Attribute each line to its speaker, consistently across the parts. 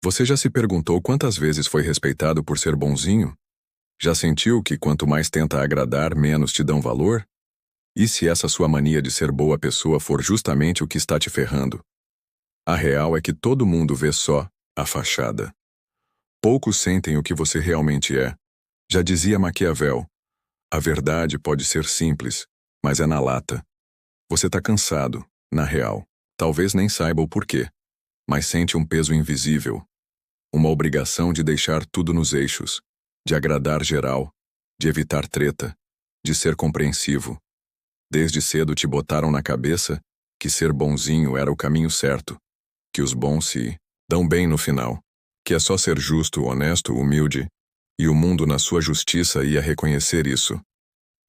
Speaker 1: Você já se perguntou quantas vezes foi respeitado por ser bonzinho? Já sentiu que quanto mais tenta agradar, menos te dão valor? E se essa sua mania de ser boa pessoa for justamente o que está te ferrando? A real é que todo mundo vê só a fachada. Poucos sentem o que você realmente é. Já dizia Maquiavel, a verdade pode ser simples, mas é na lata. Você tá cansado, na real. Talvez nem saiba o porquê, mas sente um peso invisível. Uma obrigação de deixar tudo nos eixos, de agradar geral, de evitar treta, de ser compreensivo. Desde cedo te botaram na cabeça que ser bonzinho era o caminho certo, que os bons se dão bem no final, que é só ser justo, honesto, humilde, e o mundo na sua justiça ia reconhecer isso.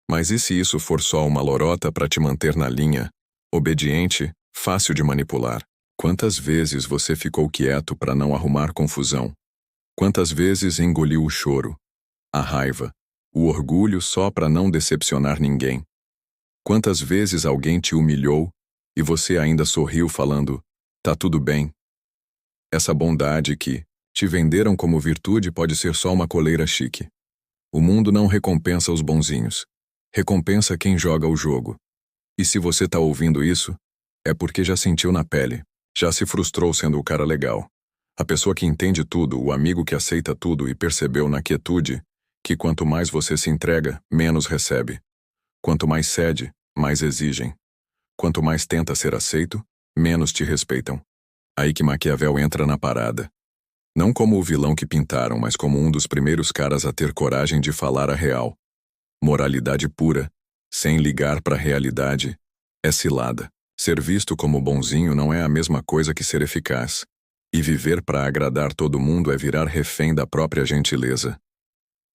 Speaker 1: Mas e se isso for só uma lorota para te manter na linha, obediente, fácil de manipular? Quantas vezes você ficou quieto para não arrumar confusão? Quantas vezes engoliu o choro, a raiva, o orgulho só para não decepcionar ninguém? Quantas vezes alguém te humilhou e você ainda sorriu falando, tá tudo bem? Essa bondade que te venderam como virtude pode ser só uma coleira chique. O mundo não recompensa os bonzinhos. Recompensa quem joga o jogo. E se você tá ouvindo isso, é porque já sentiu na pele. Já se frustrou sendo o cara legal. A pessoa que entende tudo, o amigo que aceita tudo e percebeu na quietude que quanto mais você se entrega, menos recebe. Quanto mais cede, mais exigem. Quanto mais tenta ser aceito, menos te respeitam. Aí que Maquiavel entra na parada. Não como o vilão que pintaram, mas como um dos primeiros caras a ter coragem de falar a real. Moralidade pura, sem ligar pra realidade, é cilada. Ser visto como bonzinho não é a mesma coisa que ser eficaz. E viver para agradar todo mundo é virar refém da própria gentileza.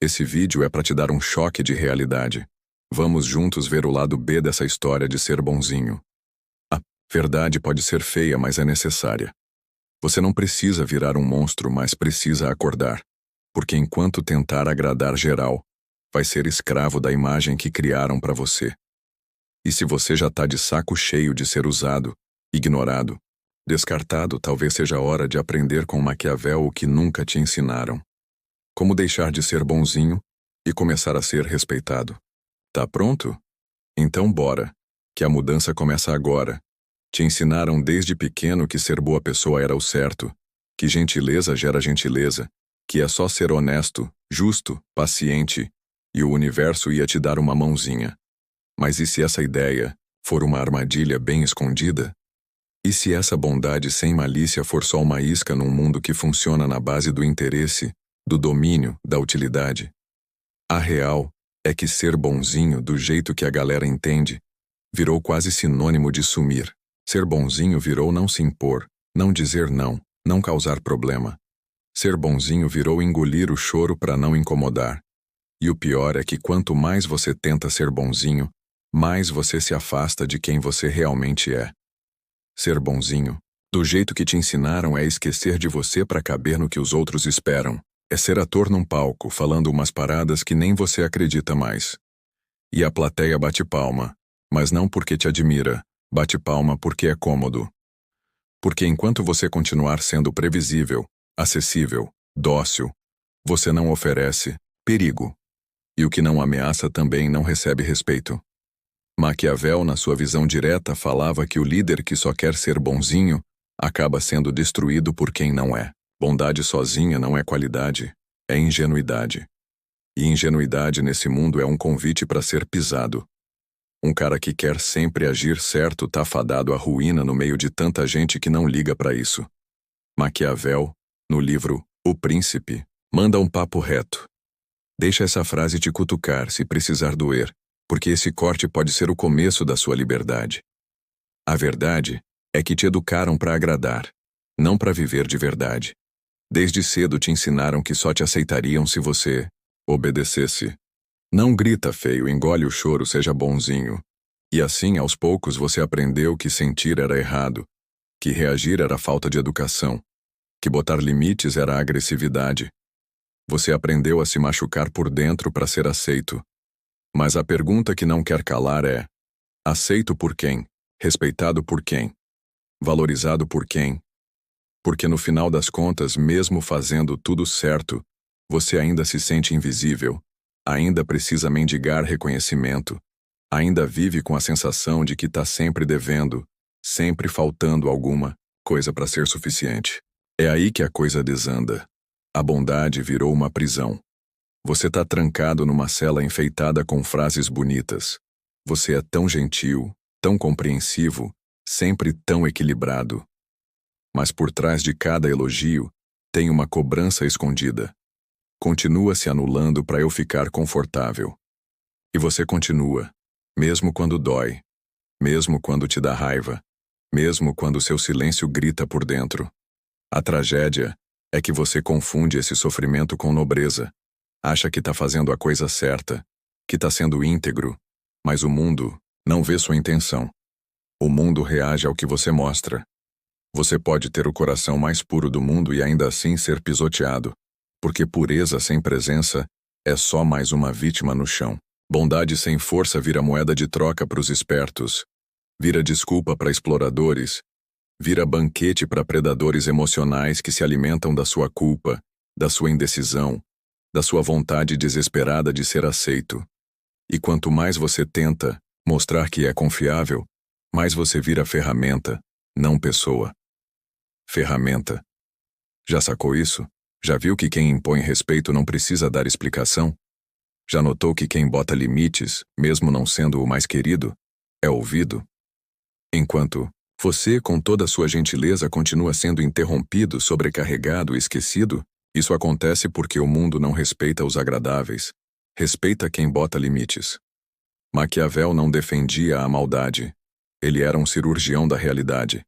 Speaker 1: Esse vídeo é para te dar um choque de realidade. Vamos juntos ver o lado B dessa história de ser bonzinho. A verdade pode ser feia, mas é necessária. Você não precisa virar um monstro, mas precisa acordar. Porque enquanto tentar agradar geral, vai ser escravo da imagem que criaram para você. E se você já tá de saco cheio de ser usado, ignorado, descartado, talvez seja a hora de aprender com Maquiavel o que nunca te ensinaram. Como deixar de ser bonzinho e começar a ser respeitado. Tá pronto? Então bora, que a mudança começa agora. Te ensinaram desde pequeno que ser boa pessoa era o certo, que gentileza gera gentileza, que é só ser honesto, justo, paciente, e o universo ia te dar uma mãozinha. Mas e se essa ideia for uma armadilha bem escondida? E se essa bondade sem malícia for só uma isca num mundo que funciona na base do interesse, do domínio, da utilidade? A real é que ser bonzinho, do jeito que a galera entende, virou quase sinônimo de sumir. Ser bonzinho virou não se impor, não dizer não, não causar problema. Ser bonzinho virou engolir o choro para não incomodar. E o pior é que quanto mais você tenta ser bonzinho, mais você se afasta de quem você realmente é. Ser bonzinho, do jeito que te ensinaram, é esquecer de você para caber no que os outros esperam. É ser ator num palco, falando umas paradas que nem você acredita mais. E a plateia bate palma, mas não porque te admira, bate palma porque é cômodo. Porque enquanto você continuar sendo previsível, acessível, dócil, você não oferece perigo. E o que não ameaça também não recebe respeito. Maquiavel, na sua visão direta, falava que o líder que só quer ser bonzinho acaba sendo destruído por quem não é. Bondade sozinha não é qualidade, é ingenuidade. E ingenuidade nesse mundo é um convite para ser pisado. Um cara que quer sempre agir certo tá fadado à ruína no meio de tanta gente que não liga para isso. Maquiavel, no livro O Príncipe, manda um papo reto. Deixa essa frase te cutucar se precisar doer, porque esse corte pode ser o começo da sua liberdade. A verdade é que te educaram para agradar, não para viver de verdade. Desde cedo te ensinaram que só te aceitariam se você obedecesse. Não grita feio, engole o choro, seja bonzinho. E assim, aos poucos, você aprendeu que sentir era errado, que reagir era falta de educação, que botar limites era agressividade. Você aprendeu a se machucar por dentro para ser aceito. Mas a pergunta que não quer calar é: aceito por quem? Respeitado por quem? Valorizado por quem? Porque no final das contas, mesmo fazendo tudo certo, você ainda se sente invisível, ainda precisa mendigar reconhecimento, ainda vive com a sensação de que está sempre devendo, sempre faltando alguma coisa para ser suficiente. É aí que a coisa desanda. A bondade virou uma prisão. Você está trancado numa cela enfeitada com frases bonitas. Você é tão gentil, tão compreensivo, sempre tão equilibrado. Mas por trás de cada elogio, tem uma cobrança escondida. Continua se anulando para eu ficar confortável. E você continua, mesmo quando dói, mesmo quando te dá raiva, mesmo quando seu silêncio grita por dentro. A tragédia é que você confunde esse sofrimento com nobreza. Acha que está fazendo a coisa certa, que está sendo íntegro, mas o mundo não vê sua intenção. O mundo reage ao que você mostra. Você pode ter o coração mais puro do mundo e ainda assim ser pisoteado, porque pureza sem presença é só mais uma vítima no chão. Bondade sem força vira moeda de troca para os espertos, vira desculpa para exploradores, vira banquete para predadores emocionais que se alimentam da sua culpa, da sua indecisão, da sua vontade desesperada de ser aceito. E quanto mais você tenta mostrar que é confiável, mais você vira ferramenta, não pessoa. Ferramenta. Já sacou isso? Já viu que quem impõe respeito não precisa dar explicação? Já notou que quem bota limites, mesmo não sendo o mais querido, é ouvido? Enquanto você, com toda a sua gentileza, continua sendo interrompido, sobrecarregado e esquecido, isso acontece porque o mundo não respeita os agradáveis, respeita quem bota limites. Maquiavel não defendia a maldade. Ele era um cirurgião da realidade.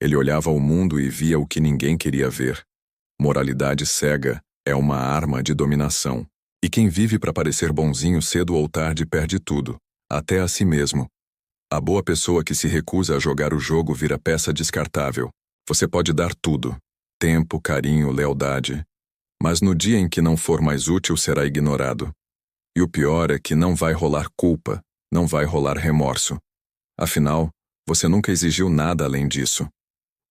Speaker 1: Ele olhava o mundo e via o que ninguém queria ver. Moralidade cega é uma arma de dominação. E quem vive para parecer bonzinho cedo ou tarde perde tudo, até a si mesmo. A boa pessoa que se recusa a jogar o jogo vira peça descartável. Você pode dar tudo, tempo, carinho, lealdade, mas no dia em que não for mais útil será ignorado. E o pior é que não vai rolar culpa, não vai rolar remorso. Afinal, você nunca exigiu nada além disso.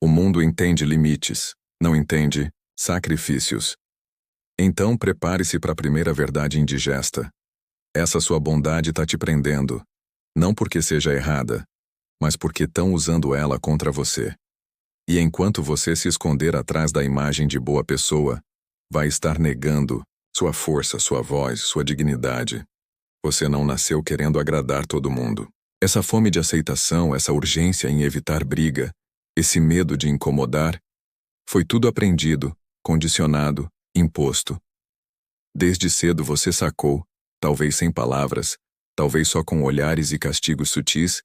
Speaker 1: O mundo entende limites, não entende sacrifícios. Então prepare-se para a primeira verdade indigesta. Essa sua bondade está te prendendo, não porque seja errada, mas porque estão usando ela contra você. E enquanto você se esconder atrás da imagem de boa pessoa, vai estar negando sua força, sua voz, sua dignidade. Você não nasceu querendo agradar todo mundo. Essa fome de aceitação, essa urgência em evitar briga, esse medo de incomodar, foi tudo aprendido, condicionado, imposto. Desde cedo você sacou, talvez sem palavras, talvez só com olhares e castigos sutis,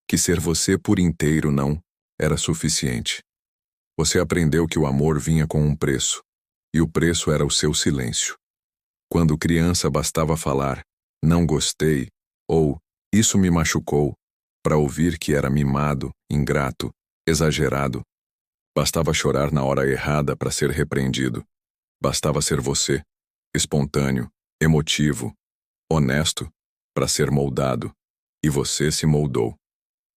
Speaker 1: que ser você por inteiro não era suficiente. Você aprendeu que o amor vinha com um preço, e o preço era o seu silêncio. Quando criança bastava falar, não gostei, ou isso me machucou, para ouvir que era mimado, ingrato, exagerado. Bastava chorar na hora errada para ser repreendido. Bastava ser você, espontâneo, emotivo, honesto, para ser moldado. E você se moldou.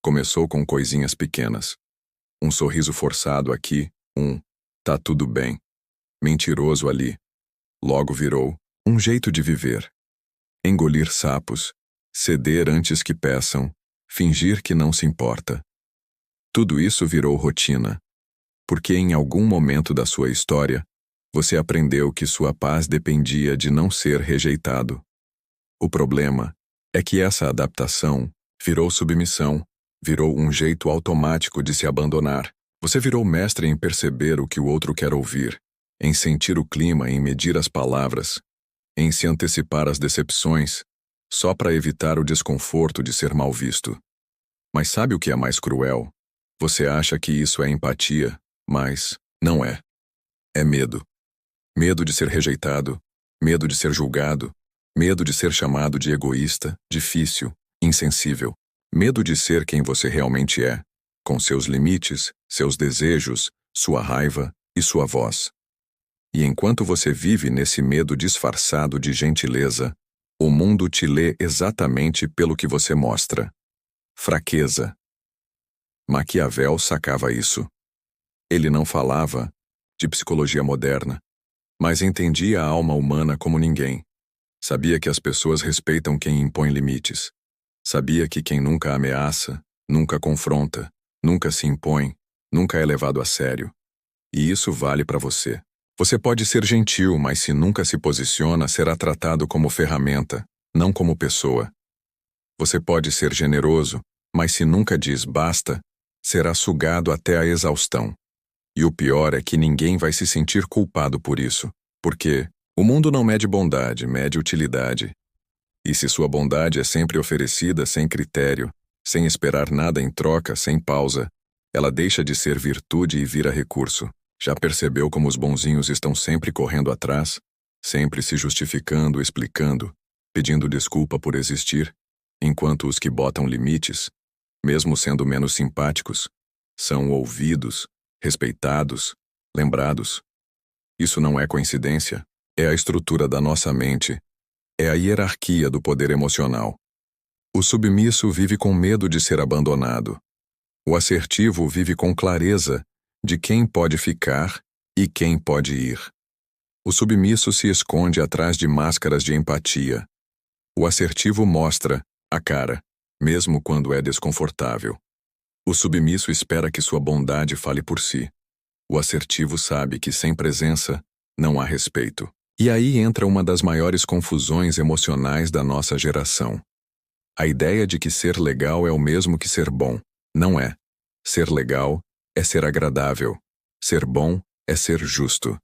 Speaker 1: Começou com coisinhas pequenas. Um sorriso forçado aqui, tá tudo bem. Mentiroso ali. Logo virou um jeito de viver. Engolir sapos, ceder antes que peçam, fingir que não se importa. Tudo isso virou rotina. Porque em algum momento da sua história, você aprendeu que sua paz dependia de não ser rejeitado. O problema é que essa adaptação virou submissão, virou um jeito automático de se abandonar. Você virou mestre em perceber o que o outro quer ouvir, em sentir o clima, em medir as palavras, em se antecipar às decepções, só para evitar o desconforto de ser mal visto. Mas sabe o que é mais cruel? Você acha que isso é empatia, mas não é. É medo. Medo de ser rejeitado, medo de ser julgado, medo de ser chamado de egoísta, difícil, insensível. Medo de ser quem você realmente é, com seus limites, seus desejos, sua raiva e sua voz. E enquanto você vive nesse medo disfarçado de gentileza, o mundo te lê exatamente pelo que você mostra. Fraqueza. Maquiavel sacava isso. Ele não falava, de psicologia moderna, mas entendia a alma humana como ninguém. Sabia que as pessoas respeitam quem impõe limites. Sabia que quem nunca ameaça, nunca confronta, nunca se impõe, nunca é levado a sério. E isso vale para você. Você pode ser gentil, mas se nunca se posiciona, será tratado como ferramenta, não como pessoa. Você pode ser generoso, mas se nunca diz basta, será sugado até a exaustão. E o pior é que ninguém vai se sentir culpado por isso, porque o mundo não mede bondade, mede utilidade. E se sua bondade é sempre oferecida sem critério, sem esperar nada em troca, sem pausa, ela deixa de ser virtude e vira recurso. Já percebeu como os bonzinhos estão sempre correndo atrás, sempre se justificando, explicando, pedindo desculpa por existir, enquanto os que botam limites, mesmo sendo menos simpáticos, são ouvidos, respeitados, lembrados? Isso não é coincidência, é a estrutura da nossa mente, é a hierarquia do poder emocional. O submisso vive com medo de ser abandonado. O assertivo vive com clareza de quem pode ficar e quem pode ir. O submisso se esconde atrás de máscaras de empatia. O assertivo mostra a cara, mesmo quando é desconfortável. O submisso espera que sua bondade fale por si. O assertivo sabe que sem presença não há respeito. E aí entra uma das maiores confusões emocionais da nossa geração. A ideia de que ser legal é o mesmo que ser bom. Não é. Ser legal é ser agradável. Ser bom é ser justo.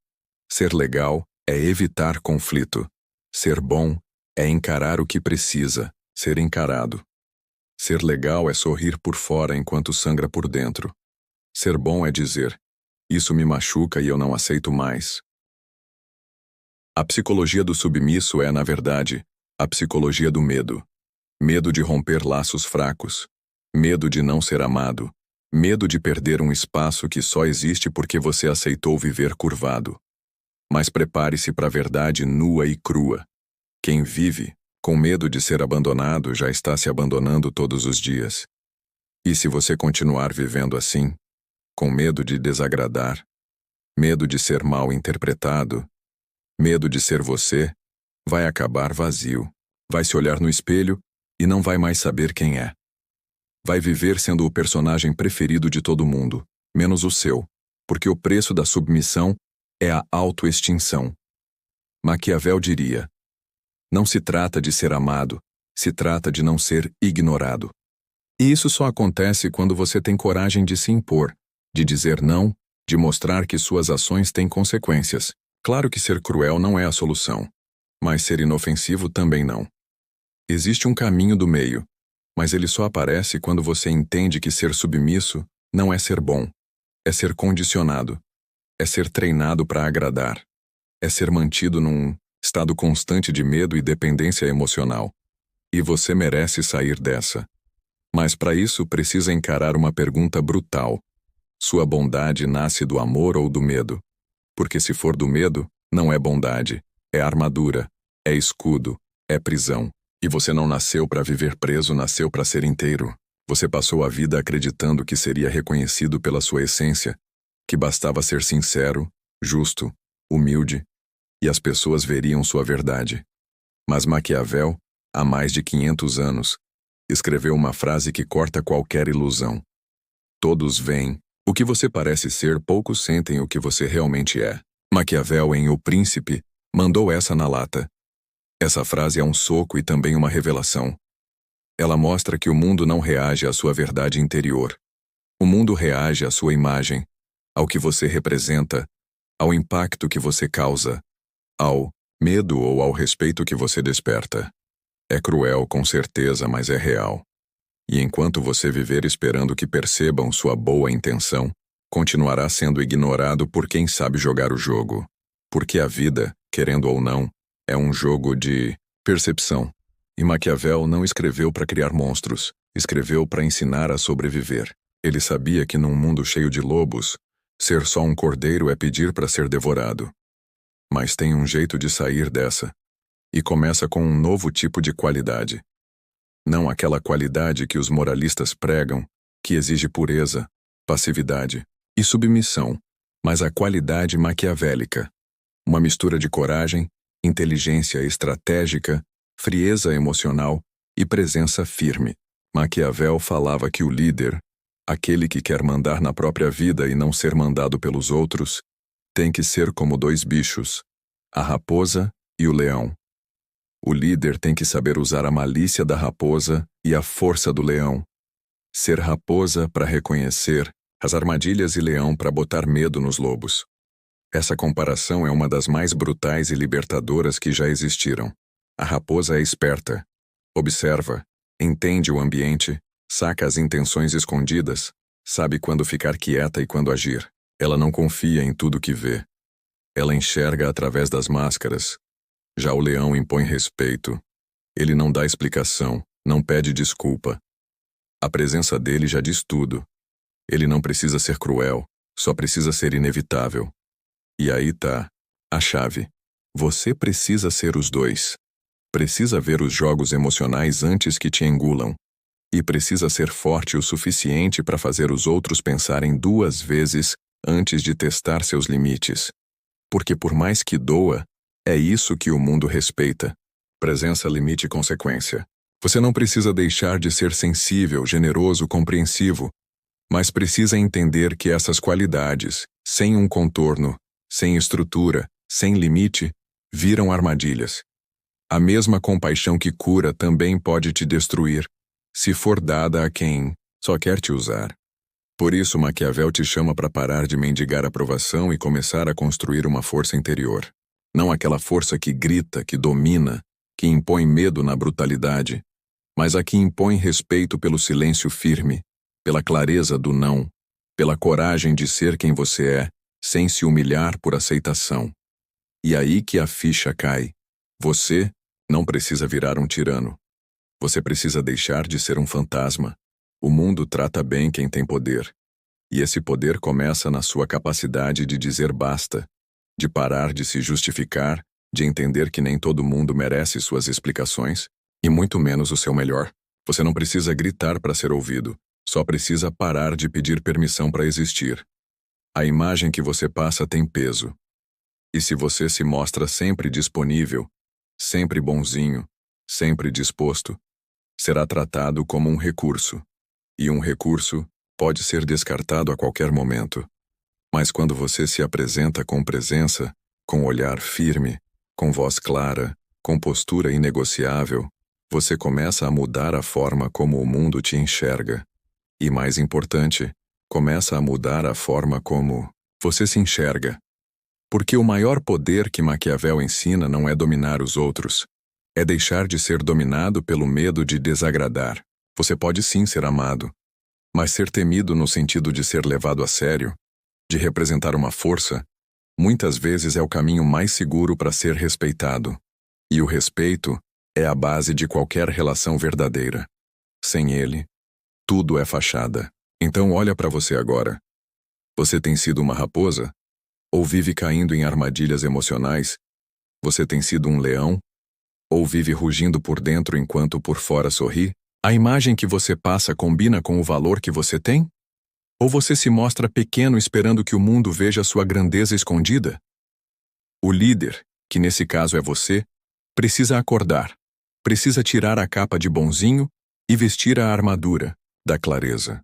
Speaker 1: Ser legal é evitar conflito. Ser bom é encarar o que precisa, ser encarado. Ser legal é sorrir por fora enquanto sangra por dentro. Ser bom é dizer: isso me machuca e eu não aceito mais. A psicologia do submisso é, na verdade, a psicologia do medo. Medo de romper laços fracos. Medo de não ser amado. Medo de perder um espaço que só existe porque você aceitou viver curvado. Mas prepare-se para a verdade nua e crua. Quem vive, com medo de ser abandonado, já está se abandonando todos os dias. E se você continuar vivendo assim, com medo de desagradar, medo de ser mal interpretado, medo de ser você, vai acabar vazio. Vai se olhar no espelho e não vai mais saber quem é. Vai viver sendo o personagem preferido de todo mundo, menos o seu, porque o preço da submissão é a autoextinção. Maquiavel diria: não se trata de ser amado, se trata de não ser ignorado. E isso só acontece quando você tem coragem de se impor, de dizer não, de mostrar que suas ações têm consequências. Claro que ser cruel não é a solução, mas ser inofensivo também não. Existe um caminho do meio, mas ele só aparece quando você entende que ser submisso não é ser bom, é ser condicionado, é ser treinado para agradar, é ser mantido num estado constante de medo e dependência emocional. E você merece sair dessa. Mas para isso precisa encarar uma pergunta brutal. Sua bondade nasce do amor ou do medo? Porque se for do medo, não é bondade, é armadura, é escudo, é prisão. E você não nasceu para viver preso, nasceu para ser inteiro. Você passou a vida acreditando que seria reconhecido pela sua essência, que bastava ser sincero, justo, humilde, e as pessoas veriam sua verdade. Mas Maquiavel, há mais de 500 anos, escreveu uma frase que corta qualquer ilusão. Todos veem o que você parece ser, poucos sentem o que você realmente é. Maquiavel, em O Príncipe, mandou essa na lata. Essa frase é um soco e também uma revelação. Ela mostra que o mundo não reage à sua verdade interior. O mundo reage à sua imagem, ao que você representa, ao impacto que você causa, ao medo ou ao respeito que você desperta. É cruel, com certeza, mas é real. E enquanto você viver esperando que percebam sua boa intenção, continuará sendo ignorado por quem sabe jogar o jogo. Porque a vida, querendo ou não, é um jogo de percepção. E Maquiavel não escreveu para criar monstros, escreveu para ensinar a sobreviver. Ele sabia que num mundo cheio de lobos, ser só um cordeiro é pedir para ser devorado. Mas tem um jeito de sair dessa. E começa com um novo tipo de qualidade. Não aquela qualidade que os moralistas pregam, que exige pureza, passividade e submissão, mas a qualidade maquiavélica. Uma mistura de coragem, inteligência estratégica, frieza emocional e presença firme. Maquiavel falava que o líder, aquele que quer mandar na própria vida e não ser mandado pelos outros, tem que ser como dois bichos, a raposa e o leão. O líder tem que saber usar a malícia da raposa e a força do leão. Ser raposa para reconhecer as armadilhas e leão para botar medo nos lobos. Essa comparação é uma das mais brutais e libertadoras que já existiram. A raposa é esperta, observa, entende o ambiente, saca as intenções escondidas, sabe quando ficar quieta e quando agir. Ela não confia em tudo que vê. Ela enxerga através das máscaras. Já o leão impõe respeito. Ele não dá explicação, não pede desculpa. A presença dele já diz tudo. Ele não precisa ser cruel, só precisa ser inevitável. E aí tá a chave. Você precisa ser os dois. Precisa ver os jogos emocionais antes que te engulam. E precisa ser forte o suficiente para fazer os outros pensarem 2 vezes antes de testar seus limites. Porque por mais que doa, é isso que o mundo respeita. Presença, limite e consequência. Você não precisa deixar de ser sensível, generoso, compreensivo, mas precisa entender que essas qualidades, sem um contorno, sem estrutura, sem limite, viram armadilhas. A mesma compaixão que cura também pode te destruir, se for dada a quem só quer te usar. Por isso, Maquiavel te chama para parar de mendigar aprovação e começar a construir uma força interior. Não aquela força que grita, que domina, que impõe medo na brutalidade, mas a que impõe respeito pelo silêncio firme, pela clareza do não, pela coragem de ser quem você é, sem se humilhar por aceitação. E aí que a ficha cai. Você não precisa virar um tirano. Você precisa deixar de ser um fantasma. O mundo trata bem quem tem poder. E esse poder começa na sua capacidade de dizer basta, de parar de se justificar, de entender que nem todo mundo merece suas explicações, e muito menos o seu melhor. Você não precisa gritar para ser ouvido, só precisa parar de pedir permissão para existir. A imagem que você passa tem peso. E se você se mostra sempre disponível, sempre bonzinho, sempre disposto, será tratado como um recurso. E um recurso pode ser descartado a qualquer momento. Mas quando você se apresenta com presença, com olhar firme, com voz clara, com postura inegociável, você começa a mudar a forma como o mundo te enxerga. E mais importante, começa a mudar a forma como você se enxerga. Porque o maior poder que Maquiavel ensina não é dominar os outros, é deixar de ser dominado pelo medo de desagradar. Você pode sim ser amado, mas ser temido no sentido de ser levado a sério, de representar uma força, muitas vezes é o caminho mais seguro para ser respeitado. E o respeito é a base de qualquer relação verdadeira. Sem ele, tudo é fachada. Então olha para você agora. Você tem sido uma raposa? Ou vive caindo em armadilhas emocionais? Você tem sido um leão? Ou vive rugindo por dentro enquanto por fora sorri? A imagem que você passa combina com o valor que você tem? Ou você se mostra pequeno esperando que o mundo veja sua grandeza escondida? O líder, que nesse caso é você, precisa acordar, precisa tirar a capa de bonzinho e vestir a armadura da clareza.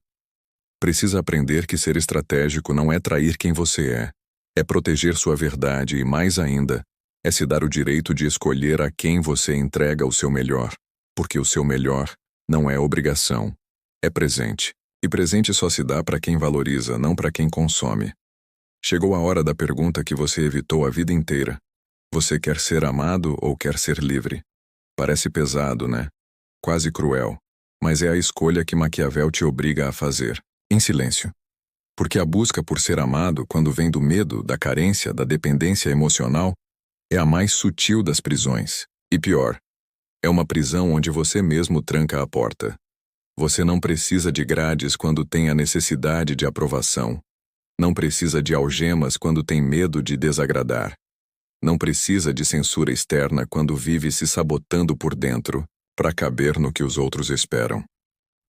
Speaker 1: Precisa aprender que ser estratégico não é trair quem você é proteger sua verdade e, mais ainda, é se dar o direito de escolher a quem você entrega o seu melhor, porque o seu melhor não é obrigação, é presente. E presente só se dá para quem valoriza, não para quem consome. Chegou a hora da pergunta que você evitou a vida inteira. Você quer ser amado ou quer ser livre? Parece pesado, né? Quase cruel. Mas é a escolha que Maquiavel te obriga a fazer, em silêncio. Porque a busca por ser amado, quando vem do medo, da carência, da dependência emocional, é a mais sutil das prisões. E pior, é uma prisão onde você mesmo tranca a porta. Você não precisa de grades quando tem a necessidade de aprovação. Não precisa de algemas quando tem medo de desagradar. Não precisa de censura externa quando vive se sabotando por dentro, para caber no que os outros esperam.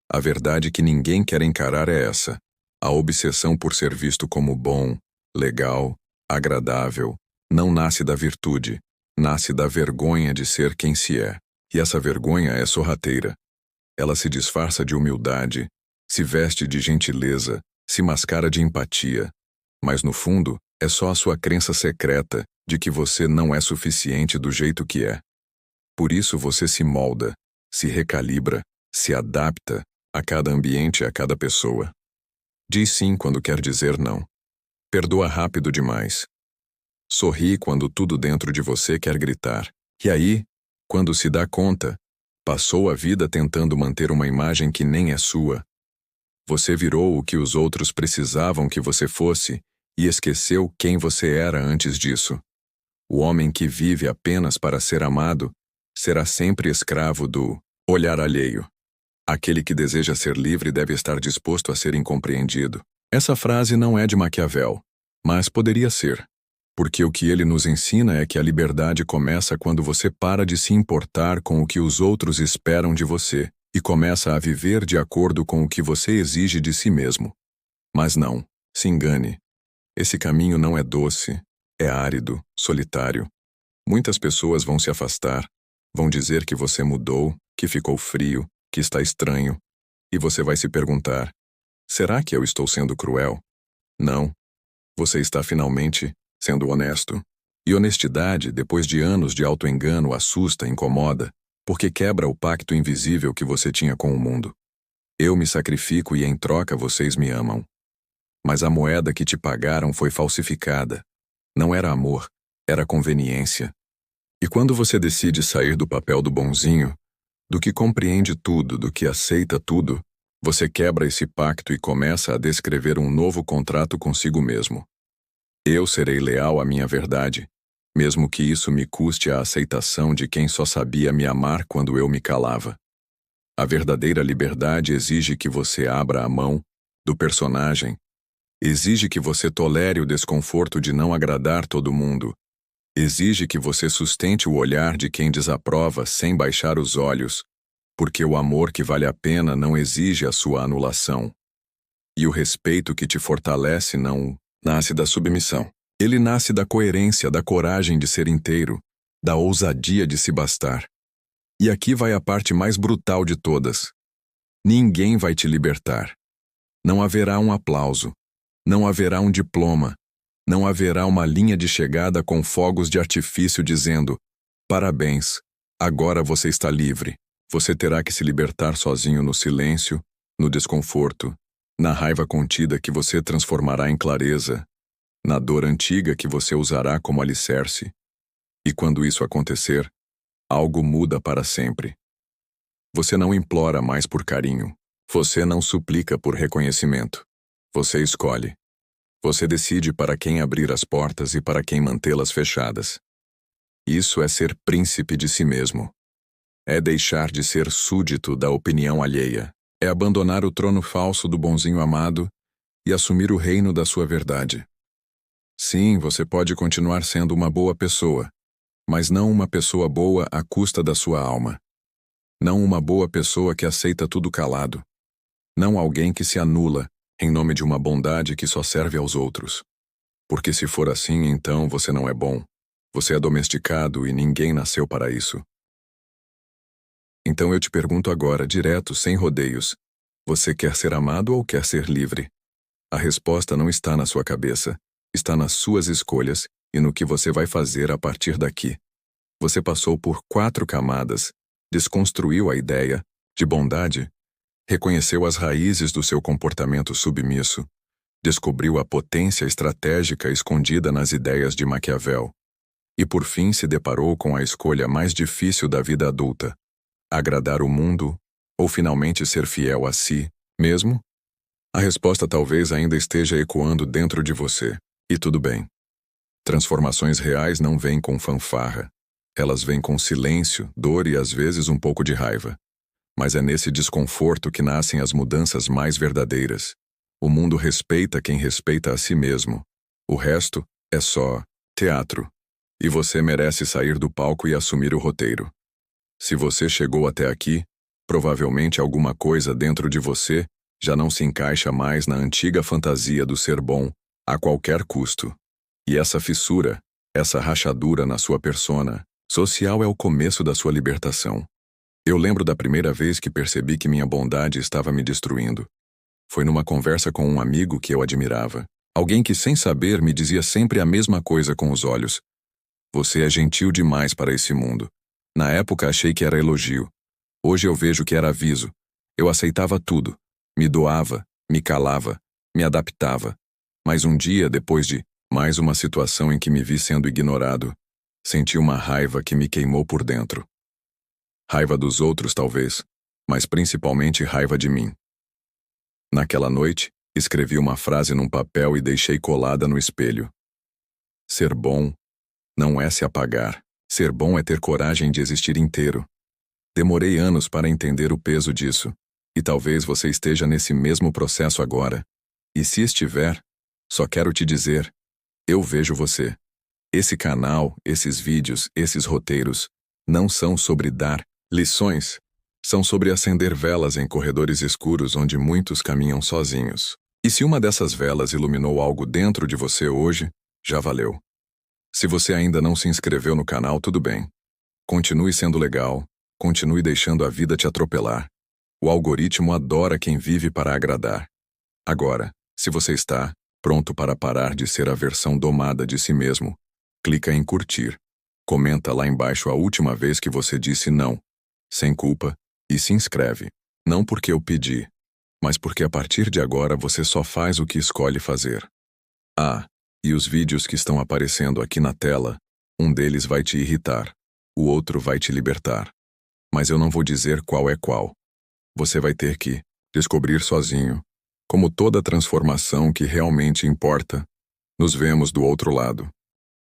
Speaker 1: A verdade que ninguém quer encarar é essa: a obsessão por ser visto como bom, legal, agradável, não nasce da virtude, nasce da vergonha de ser quem se é. E essa vergonha é sorrateira. Ela se disfarça de humildade, se veste de gentileza, se mascara de empatia. Mas no fundo, é só a sua crença secreta de que você não é suficiente do jeito que é. Por isso você se molda, se recalibra, se adapta a cada ambiente e a cada pessoa. Diz sim quando quer dizer não. Perdoa rápido demais. Sorri quando tudo dentro de você quer gritar. E aí, quando se dá conta, passou a vida tentando manter uma imagem que nem é sua. Você virou o que os outros precisavam que você fosse e esqueceu quem você era antes disso. O homem que vive apenas para ser amado será sempre escravo do olhar alheio. Aquele que deseja ser livre deve estar disposto a ser incompreendido. Essa frase não é de Maquiavel, mas poderia ser. Porque o que ele nos ensina é que a liberdade começa quando você para de se importar com o que os outros esperam de você e começa a viver de acordo com o que você exige de si mesmo. Mas não, se engane. Esse caminho não é doce, é árido, solitário. Muitas pessoas vão se afastar, vão dizer que você mudou, que ficou frio, que está estranho, e você vai se perguntar: será que eu estou sendo cruel? Não. Você está finalmente sendo honesto. E honestidade, depois de anos de auto-engano, assusta, incomoda, porque quebra o pacto invisível que você tinha com o mundo. Eu me sacrifico e em troca vocês me amam. Mas a moeda que te pagaram foi falsificada. Não era amor, era conveniência. E quando você decide sair do papel do bonzinho, do que compreende tudo, do que aceita tudo, você quebra esse pacto e começa a descrever um novo contrato consigo mesmo. Eu serei leal à minha verdade, mesmo que isso me custe a aceitação de quem só sabia me amar quando eu me calava. A verdadeira liberdade exige que você abra a mão do personagem, exige que você tolere o desconforto de não agradar todo mundo, exige que você sustente o olhar de quem desaprova sem baixar os olhos, porque o amor que vale a pena não exige a sua anulação. E o respeito que te fortalece não nasce da submissão. Ele nasce da coerência, da coragem de ser inteiro, da ousadia de se bastar. E aqui vai a parte mais brutal de todas. Ninguém vai te libertar. Não haverá um aplauso. Não haverá um diploma. Não haverá uma linha de chegada com fogos de artifício dizendo: parabéns, agora você está livre. Você terá que se libertar sozinho no silêncio, no desconforto, na raiva contida que você transformará em clareza, na dor antiga que você usará como alicerce. E quando isso acontecer, algo muda para sempre. Você não implora mais por carinho. Você não suplica por reconhecimento. Você escolhe. Você decide para quem abrir as portas e para quem mantê-las fechadas. Isso é ser príncipe de si mesmo. É deixar de ser súdito da opinião alheia. É abandonar o trono falso do bonzinho amado e assumir o reino da sua verdade. Sim, você pode continuar sendo uma boa pessoa, mas não uma pessoa boa à custa da sua alma. Não uma boa pessoa que aceita tudo calado. Não alguém que se anula em nome de uma bondade que só serve aos outros. Porque se for assim, então você não é bom. Você é domesticado e ninguém nasceu para isso. Então eu te pergunto agora, direto, sem rodeios: você quer ser amado ou quer ser livre? A resposta não está na sua cabeça, está nas suas escolhas e no que você vai fazer a partir daqui. Você passou por 4 camadas, desconstruiu a ideia de bondade, reconheceu as raízes do seu comportamento submisso, descobriu a potência estratégica escondida nas ideias de Maquiavel e por fim se deparou com a escolha mais difícil da vida adulta: agradar o mundo ou finalmente ser fiel a si mesmo? A resposta talvez ainda esteja ecoando dentro de você, e tudo bem. Transformações reais não vêm com fanfarra. Elas vêm com silêncio, dor e às vezes um pouco de raiva. Mas é nesse desconforto que nascem as mudanças mais verdadeiras. O mundo respeita quem respeita a si mesmo. O resto é só teatro. E você merece sair do palco e assumir o roteiro. Se você chegou até aqui, provavelmente alguma coisa dentro de você já não se encaixa mais na antiga fantasia do ser bom, a qualquer custo. E essa fissura, essa rachadura na sua persona social é o começo da sua libertação. Eu lembro da primeira vez que percebi que minha bondade estava me destruindo. Foi numa conversa com um amigo que eu admirava. Alguém que, sem saber, me dizia sempre a mesma coisa com os olhos. Você é gentil demais para esse mundo. Na época achei que era elogio. Hoje eu vejo que era aviso. Eu aceitava tudo. Me doava, me calava, me adaptava. Mas um dia, depois de mais uma situação em que me vi sendo ignorado, senti uma raiva que me queimou por dentro. Raiva dos outros, talvez, mas principalmente raiva de mim. Naquela noite, escrevi uma frase num papel e deixei colada no espelho. Ser bom não é se apagar. Ser bom é ter coragem de existir inteiro. Demorei anos para entender o peso disso, e talvez você esteja nesse mesmo processo agora. E se estiver, só quero te dizer, eu vejo você. Esse canal, esses vídeos, esses roteiros, não são sobre dar lições. São sobre acender velas em corredores escuros onde muitos caminham sozinhos. E se uma dessas velas iluminou algo dentro de você hoje, já valeu. Se você ainda não se inscreveu no canal, tudo bem. Continue sendo legal, continue deixando a vida te atropelar. O algoritmo adora quem vive para agradar. Agora, se você está pronto para parar de ser a versão domada de si mesmo, clica em curtir. Comenta lá embaixo a última vez que você disse não, sem culpa, e se inscreve. Não porque eu pedi, mas porque a partir de agora você só faz o que escolhe fazer. Ah, e os vídeos que estão aparecendo aqui na tela, um deles vai te irritar, o outro vai te libertar. Mas eu não vou dizer qual é qual. Você vai ter que descobrir sozinho. Como toda transformação que realmente importa, nos vemos do outro lado.